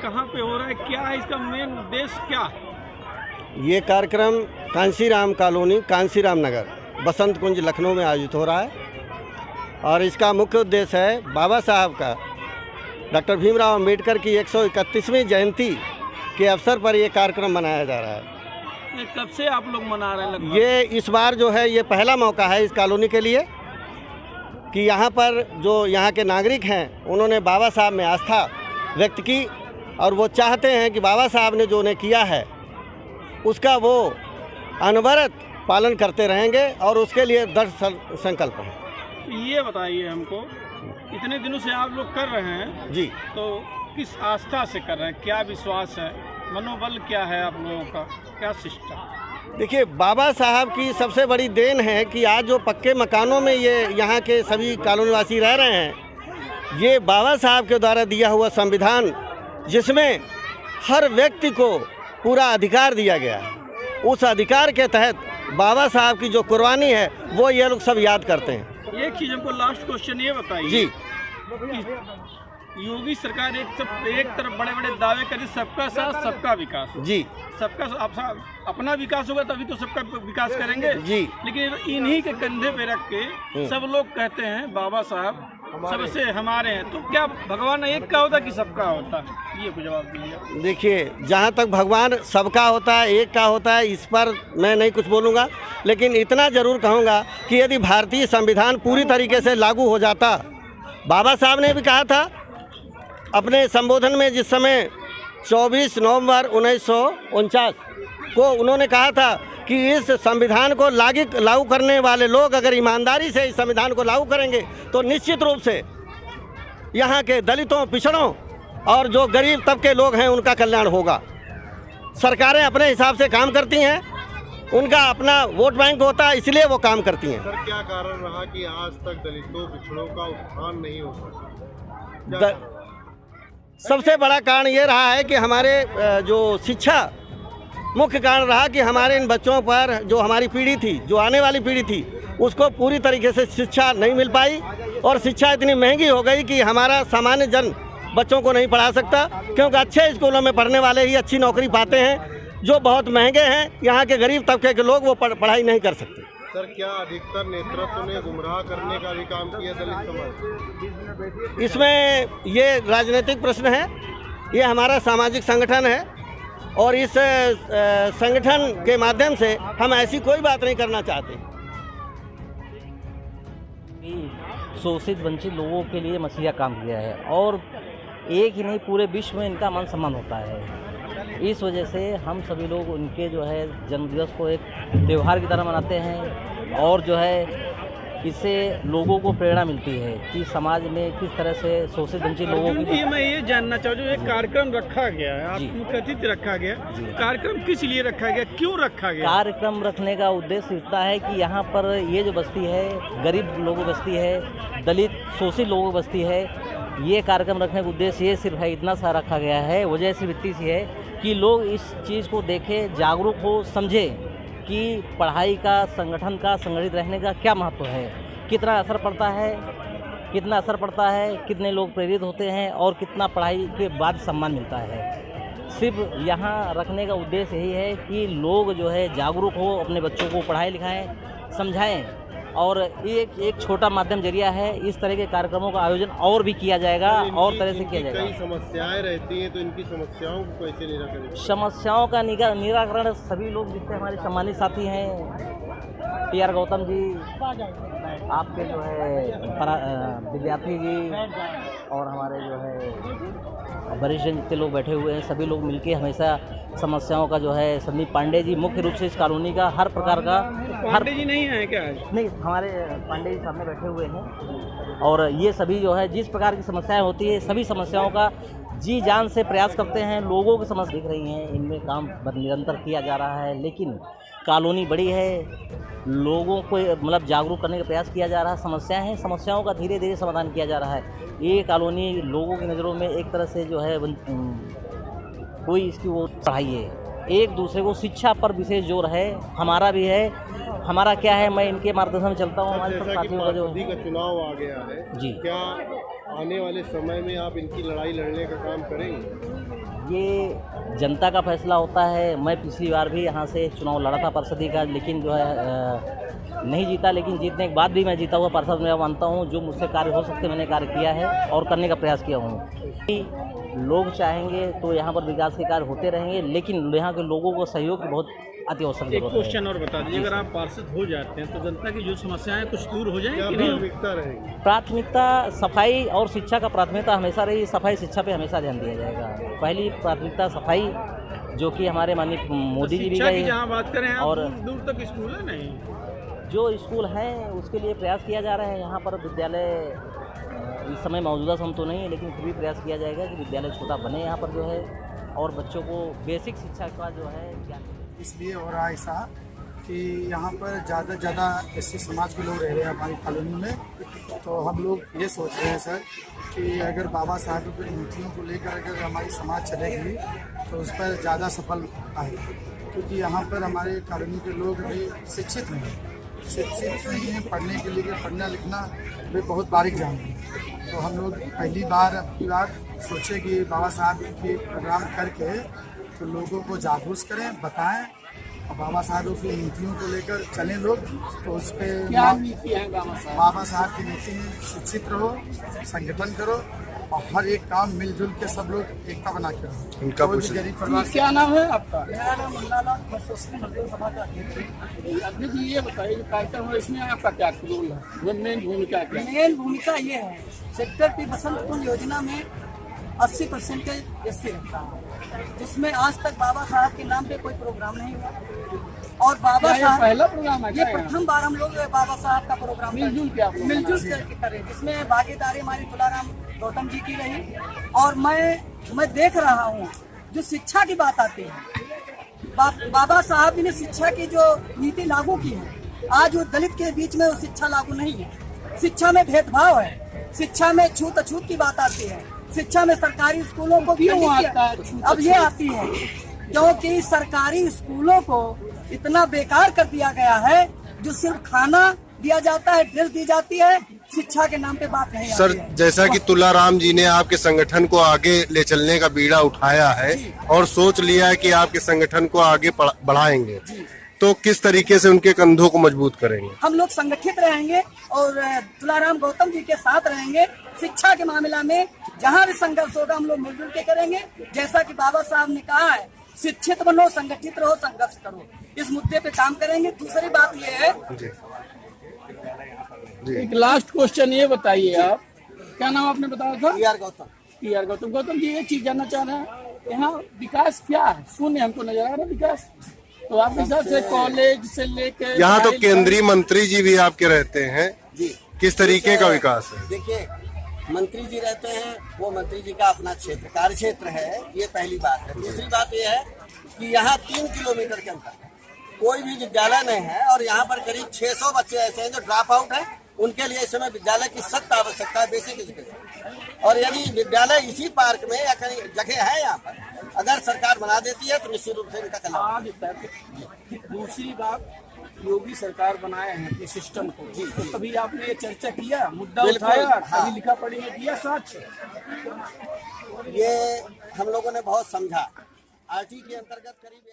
कहाँ पे हो रहा है, क्या है इसका मेन उद्देश्य क्या है? ये कार्यक्रम कांसीराम कॉलोनी, कांसीराम नगर, बसंत कुंज, लखनऊ में आयोजित हो रहा है और इसका मुख्य उद्देश्य है बाबा साहब का, डॉक्टर भीमराव अंबेडकर की 131वीं जयंती के अवसर पर ये कार्यक्रम मनाया जा रहा है। ये कब से आप लोग मना रहे हैं लगभग? ये इस बार जो है ये पहला मौका है इस कॉलोनी के लिए कि यहाँ पर जो यहाँ के नागरिक हैं उन्होंने बाबा साहब में आस्था व्यक्त की और वो चाहते हैं कि बाबा साहब ने जो उन्हें किया है उसका वो अनवरत पालन करते रहेंगे और उसके लिए दृढ़ संकल्प हैं। ये बताइए हमको, इतने दिनों से आप लोग कर रहे हैं जी, तो किस आस्था से कर रहे हैं, क्या विश्वास है, मनोबल क्या है आप लोगों का, क्या सिस्टम? देखिए बाबा साहब की सबसे बड़ी देन है कि आज जो पक्के मकानों में ये यहाँ के सभी कॉलोनीवासी रह रहे हैं, ये बाबा साहब के द्वारा दिया हुआ संविधान जिसमें हर व्यक्ति को पूरा अधिकार दिया गया है, उस अधिकार के तहत बाबा साहब की जो कुर्बानी है वो ये लोग सब याद करते हैं। एक चीज़ हमको लास्ट क्वेश्चन ये बताइए जी, योगी सरकार एक तरफ बड़े बड़े दावे करे, सबका साथ सबका विकास जी, सबका अपना विकास होगा तभी तो सबका विकास करेंगे जी, लेकिन इन्हीं के कंधे पे रख के सब लोग कहते हैं बाबा साहब सबसे हमारे हैं, तो क्या भगवान एक का होता कि सबका होता है? ये कुछ जवाब दीजिए। देखिए जहाँ तक भगवान सबका होता है, एक का होता है, इस पर मैं नहीं कुछ बोलूँगा, लेकिन इतना ज़रूर कहूँगा कि यदि भारतीय संविधान पूरी तरीके से लागू हो जाता, बाबा साहब ने भी कहा था अपने संबोधन में, जिस समय 24 नवंबर 1949 को उन्होंने कहा था कि इस संविधान को लागू करने वाले लोग अगर ईमानदारी से इस संविधान को लागू करेंगे तो निश्चित रूप से यहाँ के दलितों, पिछड़ों और जो गरीब तबके लोग हैं उनका कल्याण होगा। सरकारें अपने हिसाब से काम करती हैं, उनका अपना वोट बैंक होता है, इसलिए वो काम करती हैं। सर क्या कारण रहा कि आज तक दलितों, पिछड़ों का उत्थान नहीं हो सका? सबसे बड़ा कारण ये रहा है कि हमारे जो शिक्षा, मुख्य कारण रहा कि हमारे इन बच्चों पर, जो हमारी पीढ़ी थी, जो आने वाली पीढ़ी थी, उसको पूरी तरीके से शिक्षा नहीं मिल पाई और शिक्षा इतनी महंगी हो गई कि हमारा सामान्य जन बच्चों को नहीं पढ़ा सकता, क्योंकि अच्छे स्कूलों में पढ़ने वाले ही अच्छी नौकरी पाते हैं, जो बहुत महंगे हैं यहाँ के गरीब तबके के लोग वो पढ़ाई नहीं कर सकते। सर क्या अधिकतर नेतृत्व ने गुमराह करने का भी काम किया दलित समाज? इसमें ये राजनीतिक प्रश्न है, ये हमारा सामाजिक संगठन है और इस संगठन के माध्यम से हम ऐसी कोई बात नहीं करना चाहते। शोषित वंचित लोगों के लिए मसीहा काम किया है और एक ही नहीं पूरे विश्व में इनका मान सम्मान होता है। इस वजह से हम सभी लोग उनके जो है जन्मदिवस को एक त्यौहार की तरह मनाते हैं और जो है इससे लोगों को प्रेरणा मिलती है कि समाज में किस तरह से शोषित वंचित लोगों की। मैं ये जानना चाहूँ, एक कार्यक्रम रखा गया है, आप कथित रखा गया, कार्यक्रम किस लिए रखा गया, क्यों रखा गया? कार्यक्रम रखने का उद्देश्य इतना है कि यहाँ पर ये जो बस्ती है, गरीब लोगों की बस्ती है, दलित शोषित लोगों की बस्ती है, ये कार्यक्रम रखने का उद्देश्य ये सिर्फ है, इतना सा रखा गया है। वजह सिर्फ इतनी सी है कि लोग इस चीज़ को देखें, जागरूक हो, समझें कि पढ़ाई का, संगठन का, संगठित रहने का क्या महत्व है, कितना असर पड़ता है, कितने लोग प्रेरित होते हैं और कितना पढ़ाई के बाद सम्मान मिलता है। सिर्फ यहाँ रखने का उद्देश्य यही है कि लोग जो है जागरूक हो, अपने बच्चों को पढ़ाएं लिखाएं, समझाएं और एक छोटा माध्यम जरिया है। इस तरह के कार्यक्रमों का आयोजन और भी किया जाएगा और तरह से किया जाएगा। कई समस्याएं रहती हैं तो इनकी समस्याओं को कैसे निराकरण? समस्याओं का निराकरण सभी लोग, जिससे हमारे सम्मानित साथी हैं PR गौतम जी, आपके जो है विद्यार्थी जी और हमारे जो है वरिष्ठ जितने लोग बैठे हुए हैं, सभी लोग मिलके हमेशा समस्याओं का जो है, संदीप पांडे जी मुख्य रूप से इस कॉलोनी का हर प्रकार का। पांडे जी नहीं है क्या? नहीं, हमारे पांडे जी सामने बैठे हुए हैं और ये सभी जो है जिस प्रकार की समस्याएं होती है, सभी समस्याओं का जी जान से प्रयास करते हैं। लोगों की समस्या दिख रही हैं, इनमें काम निरंतर किया जा रहा है, लेकिन कॉलोनी बड़ी है, लोगों को मतलब जागरूक करने का प्रयास किया जा रहा है। समस्याएं हैं, समस्याओं का धीरे धीरे समाधान किया जा रहा है। ये कॉलोनी लोगों की नज़रों में एक तरह से जो है कोई इसकी वो पढ़ाई है, एक दूसरे को शिक्षा पर विशेष जोर है, हमारा भी है। हमारा क्या है, मैं इनके मार्गदर्शन में चलता हूँ। हमारे जैसा कि पार्टी का चुनाव आ गया है जी, क्या आने वाले समय में आप इनकी लड़ाई लड़ने का काम करेंगे? ये जनता का फैसला होता है। मैं पिछली बार भी यहाँ से चुनाव लड़ा था पार्षदी का, लेकिन जो है नहीं जीता, लेकिन जीतने के बाद भी मैं जीता हुआ पार्षद मैं मानता हूँ। जो मुझसे कार्य हो सकते मैंने कार्य किया है और करने का प्रयास किया हूँ। लोग चाहेंगे तो यहाँ पर विकास के कार्य होते रहेंगे, लेकिन यहाँ के लोगों को सहयोग की बहुत अति आवश्यक एक जरूरत है। क्वेश्चन और बता दीजिए, अगर आप पार्षद हो जाते हैं तो जनता की जो समस्याएं कुछ दूर हो जाएंगी कि नहीं? प्राथमिकता रहेगी? प्राथमिकता सफाई और शिक्षा का प्राथमिकता हमेशा रही। सफाई शिक्षा पे हमेशा ध्यान दिया जाएगा। पहली प्राथमिकता सफाई, जो कि हमारे माननीय मोदी जी भी शिक्षा की गए, जहाँ बात करें आप, और दूर दूर तक स्कूल है नहीं? जो स्कूल हैं उसके लिए प्रयास किया जा रहा है। यहाँ पर विद्यालय इस समय मौजूदा सम तो नहीं है, लेकिन फिर भी प्रयास किया जाएगा कि विद्यालय छोटा बने यहाँ पर जो है, और बच्चों को बेसिक शिक्षा का जो है ज्ञान। इसलिए हो रहा है ऐसा कि यहाँ पर ज़्यादा से ज़्यादा एससी समाज के लोग रह रहे हैं हमारी कॉलोनी में। तो हम लोग ये सोच रहे हैं सर कि अगर बाबा साहब की नीतियों को लेकर अगर हमारी समाज चलेगी तो उस पर ज़्यादा सफल आएगी, क्योंकि यहाँ पर हमारे कॉलोनी के लोग भी शिक्षित नहीं हैं, पढ़ने के लिए पढ़ना लिखना भी बहुत बारीक जानते हैं। तो हम लोग पहली बार अब की बार सोचे कि बाबा साहब के प्रोग्राम करके तो लोगों को जागरूक करें, बताएं, और बाबा साहब की नीतियों को लेकर चलें लोग। तो उस पर क्या नीति है बाबा साहब की नीति है, शिक्षित रहो, संगठन करो, और हर एक काम मिलजुल के सब लोग एकता बना के रहो। उनका कोई भी कुछ- गरीब परिवार से क्या नाम है आपका? मेरा नाम मुन्ना लाल, मैं सोशल मंडल सभा का अध्यक्ष हूँ। अभी जी ये बताइए, जो कार्यक्रम है इसमें आपका क्या रोल है, वो मेन भूमिका क्या है? मेन भूमिका ये है, सेक्टर पी बसंत कुंज योजना में 80% एससी रहता है, जिसमें आज तक बाबा साहब के नाम पे कोई प्रोग्राम नहीं हुआ। और बाबा क्या ये साहब पहला प्रोग्राम है ये क्या? प्रथम बार हम लोग बाबा साहब का प्रोग्राम मिलजुल के आप लोग मिलजुल करके करें, जिसमें भागीदारी हमारी तुलाराम गौतम जी की रही। और मैं देख रहा हूँ जो शिक्षा की बात आती है, बाबा साहब जी ने शिक्षा की जो नीति लागू की है, आज वो दलित के बीच में वो शिक्षा लागू नहीं है। शिक्षा में भेदभाव है, शिक्षा में छूत अछूत की बात आती है, शिक्षा में सरकारी स्कूलों को क्यों खंडित आता है किया। छूत अब ये आती है क्योंकि सरकारी स्कूलों को इतना बेकार कर दिया गया है, जो सिर्फ खाना दिया जाता है, ड्रेस दी जाती है, शिक्षा के नाम पे बात नहीं सर, आती है। जैसा कि तुलाराम जी ने आपके संगठन को आगे ले चलने का बीड़ा उठाया है और सोच लिया है कि आपके संगठन को आगे बढ़ाएंगे, तो किस तरीके से उनके कंधों को मजबूत करेंगे? हम लोग संगठित रहेंगे और तुलाराम गौतम जी के साथ रहेंगे। शिक्षा के मामला में जहाँ भी संघर्ष होगा हम लोग मिलजुल के करेंगे। जैसा कि बाबा साहब ने कहा है, शिक्षित बनो, संगठित रहो, संघर्ष करो, इस मुद्दे पे काम करेंगे। दूसरी बात ये है, एक लास्ट क्वेश्चन ये बताइए, आप क्या नाम आपने बताया था? गौतम गौतम जी, ये चीज जानना चाह रहे हैं, यहाँ विकास क्या है? शून्य हमको नजर आ रहा है विकास। तो आपके हिसाब से कॉलेज से लेकर यहाँ तो केंद्रीय मंत्री जी भी आपके रहते हैं, किस तरीके का विकास है? देखिए, मंत्री जी रहते हैं, वो मंत्री जी का अपना क्षेत्र, कार्य क्षेत्र है, ये पहली बात है। दूसरी बात ये है कि यहाँ 3 किलोमीटर के अंतर कोई भी विद्यालय नहीं है, और यहाँ पर करीब 600 बच्चे ऐसे हैं जो ड्रॉप आउट हैं। उनके लिए इस समय विद्यालय की सख्त आवश्यकता है, बेसिक एजुकेशन। और यदि विद्यालय इसी पार्क में या कहीं जगह है यहाँ पर, अगर सरकार बना देती है तो निश्चित रूप से इनका कल्याण। दूसरी बात, योगी सरकार बनाए हैं अपने सिस्टम को, तो कभी आपने ये चर्चा किया, मुद्दा बिल्कुल, उठाया, हाँ। कभी लिखा पढ़ी में दिया साक्ष्य? ये हम लोगों ने बहुत समझा। आरटी के अंतर्गत करीब